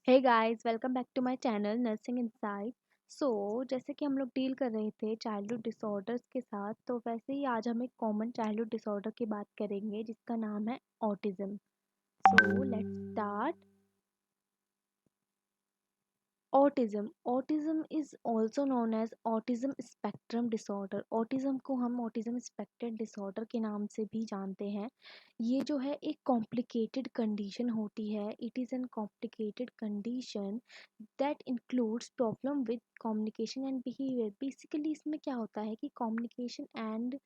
Hey guys, welcome back to my channel nursing insight. So जैसे कि हम लोग डील कर रहे थे चाइल्डहुड डिसऑर्डर्स के साथ, तो वैसे ही आज हम एक कॉमन चाइल्डहुड डिसऑर्डर की बात करेंगे जिसका नाम है autism. So let's start. Autism is also known as autism spectrum disorder. Autism को हम ऑटिज्म स्पेक्ट्रम डिसऑर्डर के नाम से भी जानते हैं। ये जो है एक कॉम्प्लिकेटेड कंडीशन होती है। It is an complicated condition that includes problem with communication and behaviour. Basically इसमें क्या होता है कि कम्युनिकेशन एंड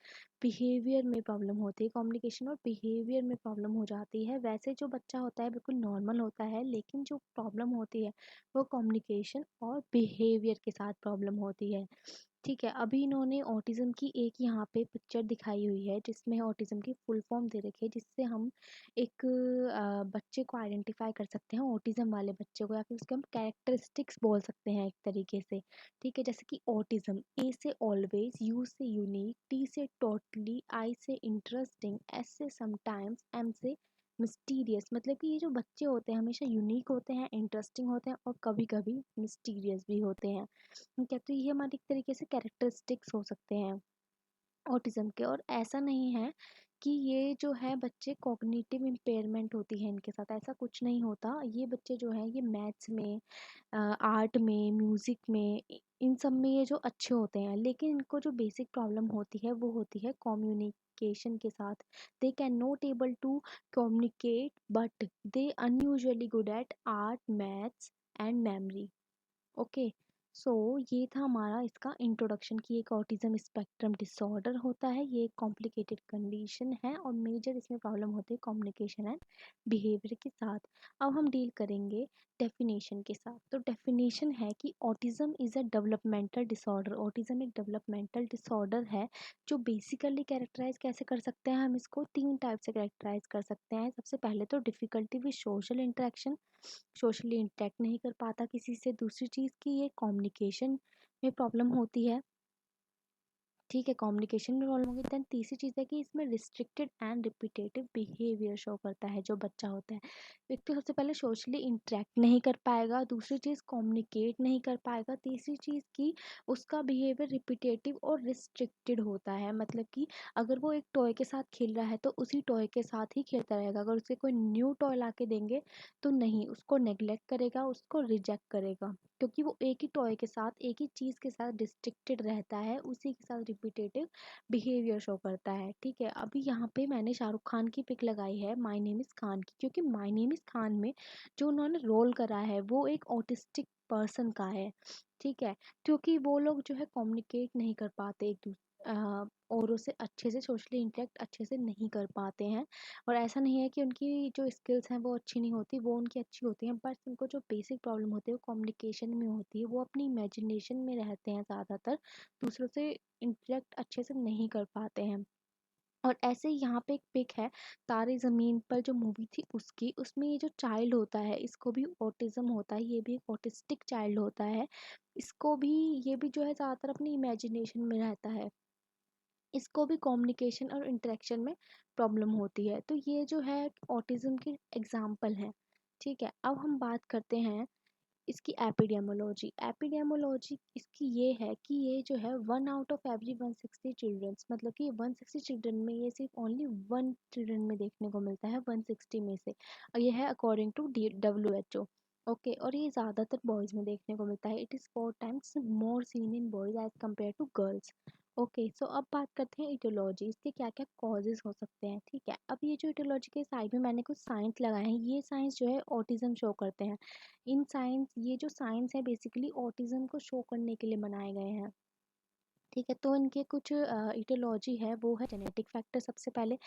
बिहेवियर में प्रॉब्लम होती है, कम्युनिकेशन और बिहेवियर में प्रॉब्लम हो जाती है। वैसे जो बच्चा होता है बिल्कुल नॉर्मल होता है, लेकिन जो प्रॉब्लम होती है वो कम्युनिकेशन और बिहेवियर के साथ प्रॉब्लम होती है। ठीक है, अभी इन्होंने ऑटिज्म की एक यहाँ पे पिक्चर दिखाई हुई है जिसमें ऑटिज्म की फुल फॉर्म दे रखी है, जिससे हम एक बच्चे को आइडेंटिफाई कर सकते हैं, ऑटिज्म वाले बच्चे को, या फिर उसके हम कैरेक्टरिस्टिक्स बोल सकते हैं एक तरीके से। ठीक है, जैसे कि ऑटिज्म, ए से ऑलवेज, यू से यूनिक, टी से टोटली, आई से इंटरेस्टिंग, एस से समटाइम्स, एम से मिस्टीरियस। मतलब कि ये जो बच्चे होते हैं हमेशा यूनिक होते हैं, इंटरेस्टिंग होते हैं और कभी कभी मिस्टीरियस भी होते हैं। ठीक है, तो ये हमारे एक तरीके से कैरेक्टरिस्टिक्स हो सकते हैं ऑटिज्म के। और ऐसा नहीं है कि ये जो है बच्चे कॉग्निटिव इम्पेयरमेंट होती है इनके साथ, ऐसा कुछ नहीं होता। ये बच्चे जो हैं ये मैथ्स में, आर्ट में, म्यूज़िक में, इन सब में ये जो अच्छे होते हैं, लेकिन इनको जो बेसिक प्रॉब्लम होती है वो होती है कम्युनिकेशन के साथ। They can not able to communicate but they unusually good at art, maths and memory. Okay, so ये था हमारा इसका इंट्रोडक्शन कि एक ऑटिज्म स्पेक्ट्रम डिसऑर्डर होता है। ये एक कॉम्प्लिकेटेड कंडीशन है और मेजर इसमें प्रॉब्लम होती है कम्युनिकेशन एंड बिहेवियर के साथ। अब हम डील करेंगे डेफिनेशन के साथ। तो डेफिनेशन है कि autism is a developmental disorder. Autism एक डेवलपमेंटल डिसऑर्डर है जो बेसिकली कैरेक्टराइज कैसे कर सकते हैं, हम इसको तीन टाइप से कैरेक्टराइज कर सकते हैं। सबसे पहले तो difficulty with social interaction, socially interact नहीं कर पाता किसी से। दूसरी चीज़ कि ये कम्युनिकेशन में प्रॉब्लम होती है। ठीक है, कम्युनिकेशन में प्रॉब्लम होगी। देन तीसरी चीज़ है कि इसमें restricted and repetitive behaviour show करता है जो बच्चा होता है। एक तो सबसे पहले सोशली इंटरेक्ट नहीं कर पाएगा, दूसरी चीज़ कम्युनिकेट नहीं कर पाएगा, तीसरी चीज़ कि उसका बिहेवियर रिपीटेटिव और रिस्ट्रिक्टेड होता है। मतलब कि अगर वो एक टॉय के साथ खेल रहा है तो उसी टॉय के साथ ही खेलता रहेगा। अगर उसे कोई न्यू टॉय ला के देंगे तो नहीं, उसको नेग्लेक्ट करेगा, उसको रिजेक्ट करेगा, क्योंकि वो एक ही टॉय के साथ, एक ही चीज़ के साथ डिस्ट्रिक्टेड रहता है, उसी के साथ रिपीटेटिव बिहेवियर शो करता है। ठीक है, अभी यहाँ पे मैंने शाहरुख खान की पिक लगाई है माय नेम इज़ खान की, क्योंकि माय नेम इज़ खान में जो उन्होंने रोल करा है वो एक ऑटिस्टिक पर्सन का है। ठीक है, क्योंकि वो लोग जो है कम्युनिकेट नहीं कर पाते एक दूसरे औरों से अच्छे से, सोशली इंटरेक्ट अच्छे से नहीं कर पाते हैं। और ऐसा नहीं है कि उनकी जो स्किल्स हैं वो अच्छी नहीं होती, वो उनकी अच्छी होती हैं, बट उनको जो बेसिक प्रॉब्लम होती है वो कम्युनिकेशन में होती है। वो अपनी इमेजिनेशन में रहते हैं ज़्यादातर, दूसरों से इंटरेक्ट अच्छे से नहीं कर पाते हैं। और ऐसे ही यहाँ पे एक पिक है तारे ज़मीन पर जो मूवी थी उसकी, उसमें ये जो चाइल्ड होता है इसको भी ऑटिज्म होता है, ये भी एक ऑटिस्टिक चाइल्ड होता है। इसको भी, ये भी जो है ज़्यादातर अपनी इमेजिनेशन में रहता है। इसको भी कम्युनिकेशन और इंटरेक्शन में प्रॉब्लम होती है। तो ये जो है ऑटिज्म की एग्जाम्पल है। ठीक है, अब हम बात करते हैं इसकी एपिडेमोलॉजी। एपिडेमोलॉजी इसकी ये है कि ये जो है 1 आउट ऑफ एवरी 160 चिल्ड्रंस, मतलब कि 160 चिल्ड्रन में ये सिर्फ ओनली 1 चिल्ड्रन में देखने को मिलता है 160 में से। और ये है अकॉर्डिंग टू WHO। ओके, और ये ज़्यादातर बॉयज़ में देखने को मिलता है। It is 4 times more seen in boys as compare to girls. Okay, so अब बात करते हैं इटियोलॉजी, इसके क्या क्या कॉजेज़ हो सकते हैं। ठीक है, अब ये जो इटियोलॉजी के साइड में मैंने कुछ साइंस लगाए हैं, ये साइंस जो है ऑटिज्म शो करते हैं। इन साइंस, ये जो साइंस है बेसिकली ऑटिज्म को शो करने के लिए बनाए गए हैं। ठीक है, तो इनके कुछ इटियोलॉजी है, वो है जेनेटिक फैक्टर। सबसे पहले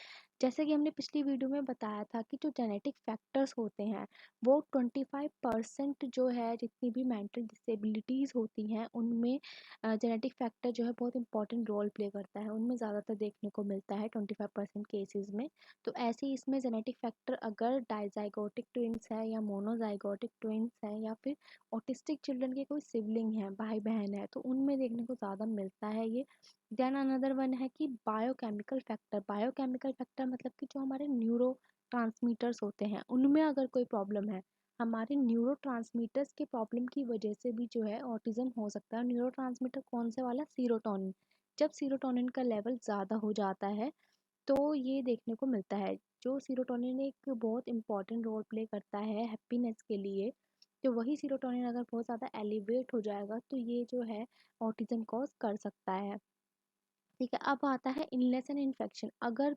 जैसे कि हमने पिछली वीडियो में बताया था कि जो जेनेटिक फैक्टर्स होते हैं वो 25% जो है, जितनी भी मेंटल डिसेबिलिटीज़ होती हैं उनमें जेनेटिक फैक्टर जो है बहुत इंपॉर्टेंट रोल प्ले करता है। उनमें ज़्यादातर देखने को मिलता है 25% केसेस में। तो ऐसे ही इसमें जेनेटिक फैक्टर अगर डाइजाइगोटिक ट्विंस है या मोनोजाइगोटिक ट्विंस है या फिर ऑटिस्टिक चिल्ड्रन के कोई सिबलिंग है, भाई बहन है, तो उनमें देखने को ज़्यादा मिलता है ये। देन अनदर वन है कि बायोकेमिकल फैक्टर। बायोकेमिकल फैक्टर मतलब कि जो हमारे न्यूरो ट्रांसमीटर्स होते हैं उनमें अगर कोई प्रॉब्लम है, हमारे न्यूरोट्रांसमीटर्स के प्रॉब्लम की वजह से भी जो है ऑटिज़्म हो सकता है। न्यूरोट्रांसमीटर कौन से वाला? सीरोटोनिन। जब सीरोटोनिन का लेवल ज़्यादा हो जाता है तो ये देखने को मिलता है। जो सीरोटोनिन एक बहुत इम्पोर्टेंट रोल प्ले करता है हैप्पीनेस के लिए, तो वही सीरोटोनिन अगर बहुत ज़्यादा एलिवेट हो जाएगा तो ये जो है ऑटिज़्म कॉज़ कर सकता है। ठीक है, अब आता है इलनेस एंड इन्फेक्शन। अगर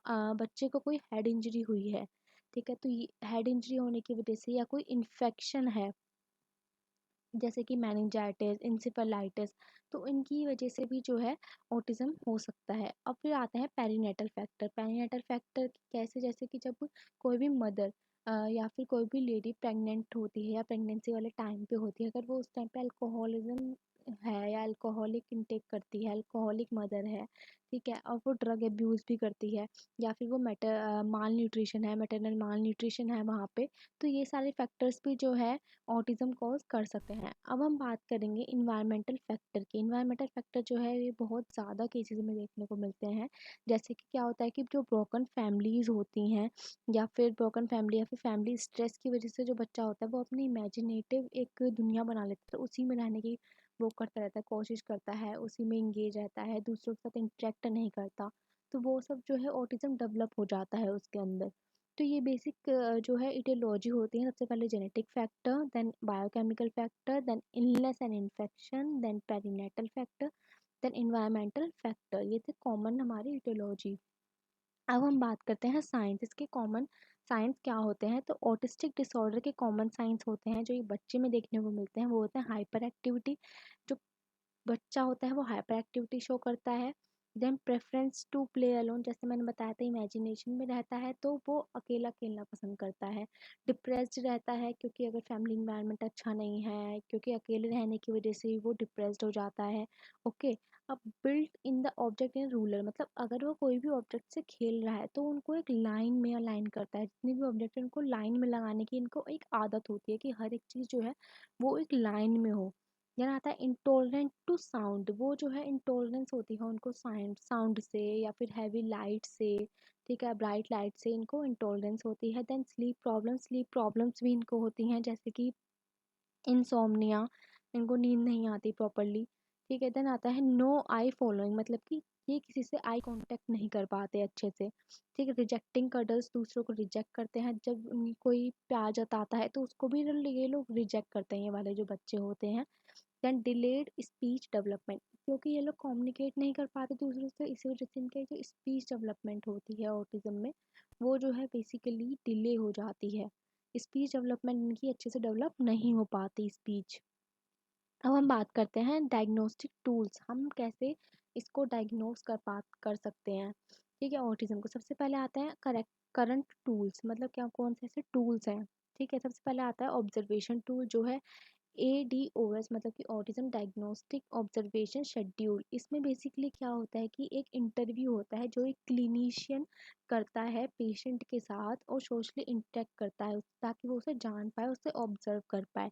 बच्चे को कोई हेड इंजरी हुई है, ठीक है, तो ये हेड इंजरी होने की वजह से या कोई इन्फेक्शन है जैसे कि मेनिंजाइटिस, इंसेफेलाइटिस, तो इनकी वजह से भी जो है ऑटिज़्म हो सकता है। अब फिर आते हैं पेरीनेटल फैक्टर। पेरीनेटल फैक्टर कैसे? जैसे कि जब कोई भी मदर या फिर कोई भी लेडी प्रेग्नेंट होती है या प्रेगनेंसी वाले टाइम पे होती है, अगर वो उस टाइम पे अल्कोहलिज्म है या अल्कोहलिक इंटेक करती है, अल्कोहलिक मदर है, ठीक है, और वो ड्रग अब्यूज़ भी करती है या फिर वो माल न्यूट्रिशन है, मैटरनल माल न्यूट्रिशन है वहाँ पे, तो ये सारे फैक्टर्स भी जो है ऑटिज़्म कॉज़ कर सकते हैं। अब हम बात करेंगे इन्वायरमेंटल फैक्टर की। इन्वायरमेंटल फैक्टर जो है ये बहुत ज़्यादा केसेज़ में देखने को मिलते हैं। जैसे कि क्या होता है कि जो ब्रोकन फैमिलीज़ होती हैं या फिर ब्रोकन फैमिली या फिर फैमिली स्ट्रेस की वज़ह से जो बच्चा होता है वो अपनी इमेजिनेटिव एक दुनिया बना लेता है, तो उसी में रहने की वो करता रहता है, कोशिश करता है, उसी में एंगेज रहता है, दूसरों के साथ इंटरेक्ट नहीं करता। तो वो सब जो है ऑटिज़्म डेवलप हो जाता है उसके अंदर। तो ये बेसिक जो है इटियोलॉजी होती है। सबसे पहले genetic factor, then biochemical factor, then illness and infection, then perinatal factor, then environmental factor. ये थे कॉमन हमारी इटियोलॉजी। अब हम बात करते हैं साइंस। इसके कॉमन साइंस क्या होते हैं? तो ऑटिस्टिक डिसऑर्डर के कॉमन साइंस होते हैं जो ये बच्चे में देखने को मिलते हैं, वो होते हैं हाइपर एक्टिविटी। जो बच्चा होता है वो हाइपर एक्टिविटी शो करता है। Then preference to play alone, जैसे मैंने बताया था इमेजिनेशन में रहता है तो वो अकेला खेलना पसंद करता है। डिप्रेस्ड रहता है क्योंकि अगर फैमिली इन्वायरमेंट अच्छा नहीं है, क्योंकि अकेले रहने की वजह से वो डिप्रेस्ड हो जाता है। ओके। अब built in the object in ruler, मतलब अगर वो कोई भी ऑब्जेक्ट से खेल रहा है तो उनको एक लाइन में अलाइन करता है। जितने भी ऑब्जेक्ट है उनको लाइन में लगाने की इनको एक आदत होती है कि हर एक चीज़ जो है वो एक लाइन में हो। देन आता है इंटॉलरेंट टू साउंड। वो जो है इंटॉलरेंस होती है उनको साउंड साउंड से या फिर हैवी लाइट से, ठीक है, ब्राइट लाइट से इनको इंटॉलरेंस होती है। देन स्लीप प्रॉब्लम्स भी इनको होती हैं, जैसे कि इंसोम्निया, इनको नींद नहीं आती प्रॉपरली। ठीक है, देन आता है नो आई फॉलोइंग, मतलब कि ये किसी से आई कांटेक्ट नहीं कर पाते अच्छे से। ठीक है, रिजेक्टिंग कर्डल्स, दूसरों को रिजेक्ट करते हैं। जब कोई प्यार जताता है तो उसको भी ये लोग रिजेक्ट करते हैं, ये वाले जो बच्चे होते हैं। देन डिलेड स्पीच डेवलपमेंट, क्योंकि ये लोग कम्युनिकेट नहीं कर पाते दूसरों से, इसी वजह से इनके जो स्पीच डेवलपमेंट होती है ऑटिज्म में वो जो है बेसिकली डिले हो जाती है। स्पीच डेवलपमेंट इनकी अच्छे से डेवलप नहीं हो पाती स्पीच। अब हम बात करते हैं डायग्नोस्टिक टूल्स, हम कैसे इसको डायग्नोस कर सकते हैं। ठीक है, ऑटिज्म को सबसे पहले आता है करेक्ट करंट टूल्स, मतलब क्या कौन से ऐसे टूल्स हैं। ठीक है, सबसे पहले आता है ऑब्जर्वेशन टूल जो है ADOS, मतलब कि ऑटिज्म डायग्नोस्टिक ऑब्जर्वेशन शेड्यूल। इसमें बेसिकली क्या होता है कि एक इंटरव्यू होता है जो एक क्लिनिशियन करता है पेशेंट के साथ और सोशली इंटरेक्ट करता है ताकि वो उसे जान पाए, उसे ऑब्जर्व कर पाए।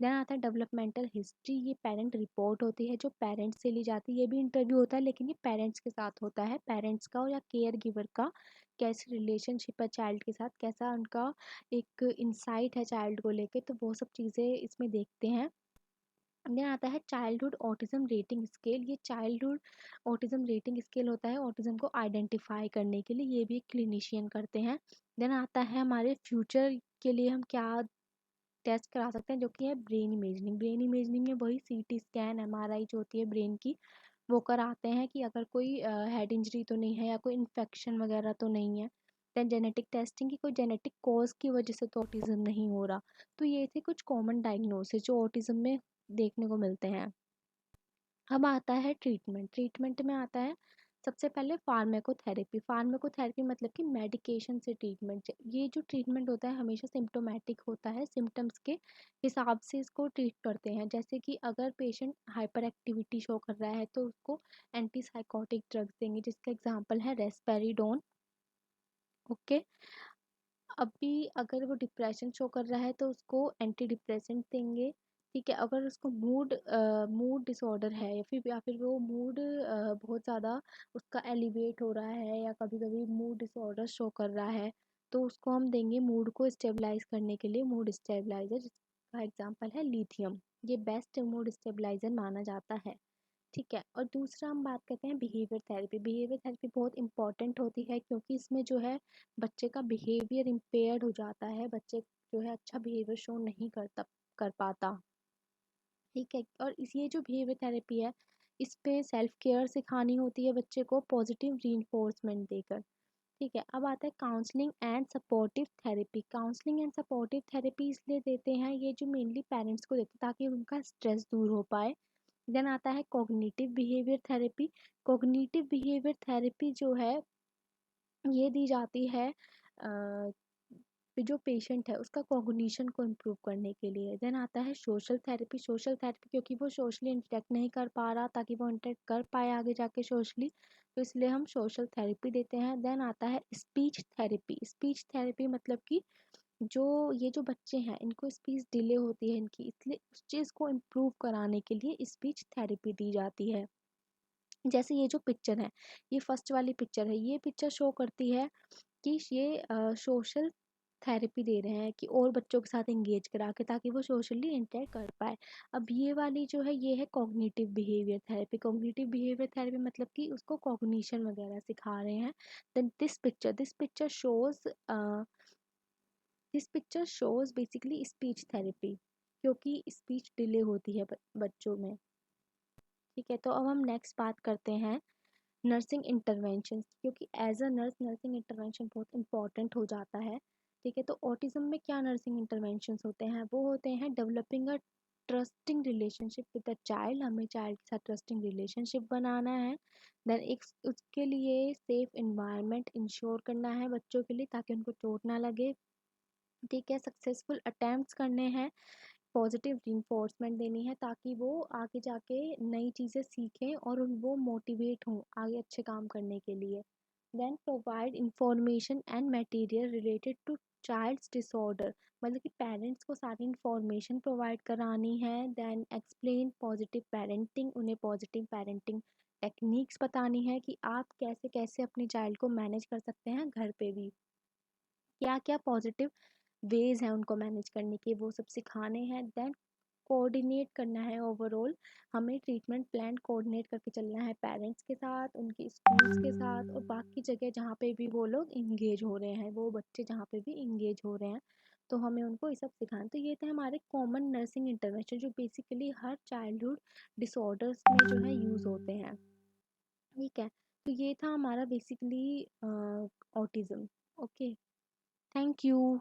देन आता है डेवलपमेंटल हिस्ट्री, ये पेरेंट रिपोर्ट होती है जो पेरेंट्स से ली जाती है। ये भी इंटरव्यू होता है लेकिन ये पेरेंट्स के साथ होता है, पेरेंट्स का या केयर गिवर का कैसे रिलेशनशिप है चाइल्ड के साथ, कैसा उनका एक इंसाइट है चाइल्ड को लेके, तो वो सब चीज़ें इसमें देखते हैं। देन आता है चाइल्डहुड ऑटिज्म रेटिंग स्केल। ये चाइल्डहुड ऑटिज्म रेटिंग स्केल होता है ऑटिज्म को आइडेंटिफाई करने के लिए, ये भी क्लिनिशियन करते हैं। देन आता है हमारे फ्यूचर के लिए हम क्या टेस्ट करा सकते हैं, जो कि है ब्रेन इमेजिंग। ब्रेन इमेजिंग में वही CT स्कैन, MRI जो होती है ब्रेन की, वो कराते हैं कि अगर कोई हेड इंजरी तो नहीं है या कोई इन्फेक्शन वगैरह तो नहीं है। देन जेनेटिक टेस्टिंग की कोई जेनेटिक कॉज की वजह से तो ऑटिज्म नहीं हो रहा। तो ये थे कुछ कॉमन डायग्नोसिस जो ऑटिज्म में देखने को मिलते हैं। अब आता है ट्रीटमेंट। ट्रीटमेंट में आता है सबसे पहले फार्मेकोथेरेपी। फार्मेकोथेरेपी मतलब कि मेडिकेशन से ट्रीटमेंट। ये जो ट्रीटमेंट होता है हमेशा सिम्प्टोमेटिक होता है, सिम्टम्स के हिसाब से इसको ट्रीट करते हैं। जैसे कि अगर पेशेंट हाइपर एक्टिविटी शो कर रहा है तो उसको एंटी साइकोटिक ड्रग्स देंगे, जिसका एग्जांपल है रेस्पेरिडोन। ओके। अभी अगर वो डिप्रेशन शो कर रहा है तो उसको एंटी डिप्रेसेंट देंगे। ठीक है, अगर उसको मूड डिसऑर्डर है या फिर वो मूड बहुत ज़्यादा उसका एलिवेट हो रहा है या कभी कभी मूड डिसऑर्डर शो कर रहा है, तो उसको हम देंगे मूड को स्टेबलाइज करने के लिए मूड स्टेबलाइजर, जिसका एग्जांपल है लिथियम। ये बेस्ट मूड स्टेबलाइजर माना जाता है। ठीक है, और दूसरा हम बात करते हैं बिहेवियर थेरेपी। बिहेवियर थेरेपी बहुत इंपॉर्टेंट होती है क्योंकि इसमें जो है बच्चे का बिहेवियर इम्पेयर्ड हो जाता है, बच्चे जो है अच्छा बिहेवियर शो नहीं कर पाता। ठीक है, और इस ये जो बिहेवियर थेरेपी है, इस पे सेल्फ केयर सिखानी होती है बच्चे को पॉजिटिव रीइंफोर्समेंट देकर। ठीक है, अब आता है counselling and supportive therapy. Counselling and supportive therapy इसलिए देते हैं, ये जो मेनली पेरेंट्स को देते हैं ताकि उनका स्ट्रेस दूर हो पाए। देन आता है cognitive behaviour therapy. Cognitive behaviour therapy जो है ये दी जाती है जो पेशेंट है उसका कॉग्निशन को इम्प्रूव करने के लिए। देन आता है सोशल थेरेपी। सोशल थेरेपी क्योंकि वो सोशली इंटरेक्ट नहीं कर पा रहा, ताकि वो इंटरेक्ट कर पाए आगे जाके सोशली, तो इसलिए हम सोशल थेरेपी देते हैं। देन आता है स्पीच थेरेपी। स्पीच थेरेपी मतलब कि ये जो बच्चे हैं इनको स्पीच डिले होती है इनकी, इसलिए उस चीज़ को इम्प्रूव कराने के लिए स्पीच थेरेपी दी जाती है। जैसे ये जो पिक्चर है, ये फर्स्ट वाली पिक्चर है, ये पिक्चर शो करती है कि ये सोशल थेरेपी दे रहे हैं कि और बच्चों के साथ एंगेज करा के, ताकि वो सोशली इंटरेक्ट कर पाए। अब ये वाली जो है ये है cognitive behaviour therapy. Cognitive behaviour therapy मतलब कि उसको कॉग्निशन वगैरह सिखा रहे हैं। Then this picture shows basically speech therapy, क्योंकि स्पीच डिले होती है बच्चों में। ठीक है, तो अब हम नेक्स्ट बात करते हैं नर्सिंग इंटरवेंशन, क्योंकि as a nurse nursing intervention बहुत इंपॉर्टेंट हो जाता है। ठीक है, तो ऑटिज्म में क्या नर्सिंग इंटरवेंशंस होते हैं, वो होते हैं developing a trusting relationship with the child. हमें चाइल्ड के साथ ट्रस्टिंग रिलेशनशिप बनाना है। देन एक उसके लिए सेफ इन्वायरमेंट इंश्योर करना है बच्चों के लिए, ताकि उनको चोट ना लगे। ठीक है, सक्सेसफुल अटेम्प्ट्स करने हैं, पॉजिटिव रिइंफोर्समेंट देनी है ताकि वो आगे जाके नई चीज़ें सीखें और वो मोटिवेट हों आगे अच्छे काम करने के लिए। Then provide information and material related to child's disorder, मतलब कि पेरेंट्स को सारी इंफॉर्मेशन प्रोवाइड करानी है। देन एक्सप्लेन पॉजिटिव पेरेंटिंग, उन्हें पॉजिटिव पेरेंटिंग टेक्निक्स बतानी है कि आप कैसे कैसे अपने चाइल्ड को मैनेज कर सकते हैं घर पे भी, क्या क्या पॉजिटिव वेज हैं उनको मैनेज करने के, वो सब सिखाने हैं। देन कोऑर्डिनेट करना है ओवरऑल, हमें ट्रीटमेंट प्लान कोऑर्डिनेट करके चलना है पेरेंट्स के साथ, उनकी स्कूल्स के साथ और बाकी जगह जहाँ पे भी वो लोग इंगेज हो रहे हैं, वो बच्चे जहाँ पे भी इंगेज हो रहे हैं, तो हमें उनको ये सब सिखाना। तो ये थे हमारे कॉमन नर्सिंग इंटरवेंशन जो बेसिकली हर चाइल्डहुड डिसऑर्डर्स में जो है यूज़ होते हैं। ठीक है, तो ये था हमारा basically autism. Okay, thank you.